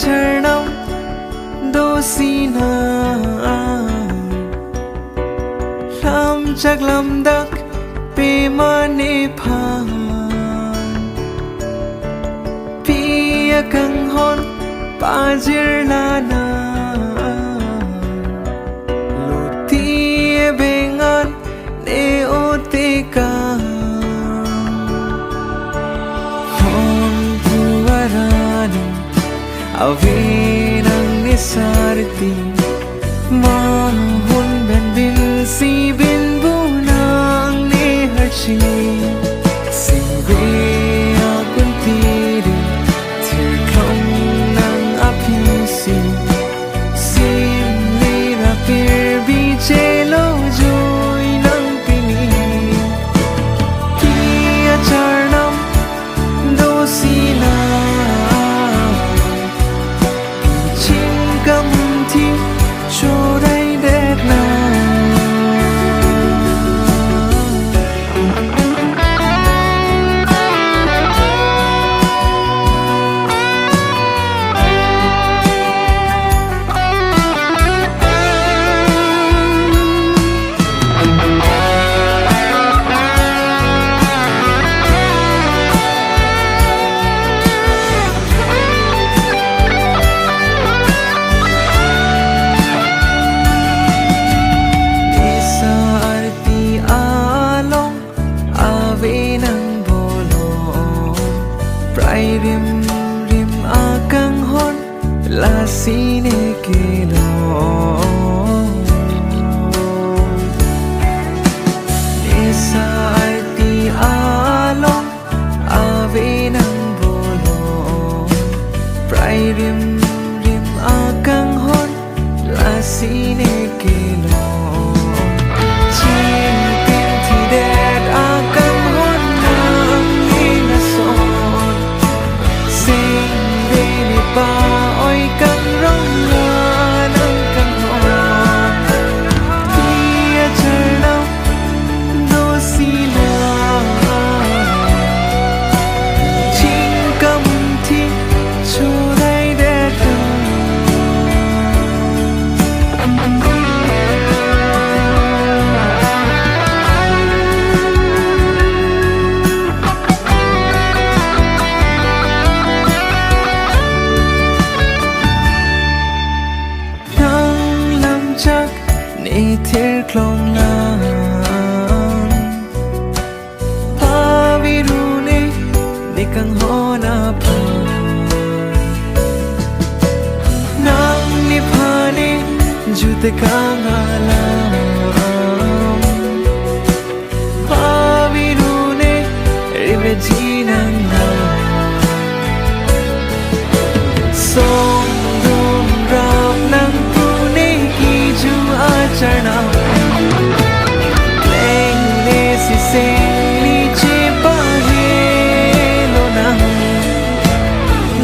chernam dosina lam chak lam dak pe mane phang pia kang hon pajir lana lutie bengan ne otika hon buarani avinang nisarti mahun ben bil si bin bunang ne harchi singwe akun tiri thir khom nang apisi sim le ra pir bi chelo joy nang pini kia charnam dosina chin kam thi chodai det na rim rim akang hon la sine kilo esa arti along ave nang bolo prai rim rim akang hon la sine kilo chin tin thi det akang hon nang ni na son ba oi căng rong la nang căng hoa kia chernam dosina chin kam thi chodai det chắc ni thir klong nam pa viru ni kang hona pa nang ni phane jute kang alam pa viru rive jinang na song dum ram nang chernam leng le si seng li che pa he lo nang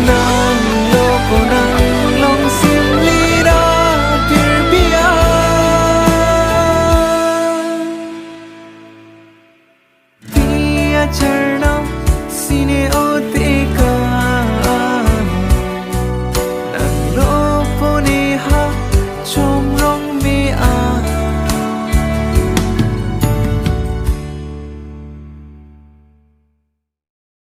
nang lo ko nang long sim li ra pir bia pia chernam sine otika nang lo po ne ha chom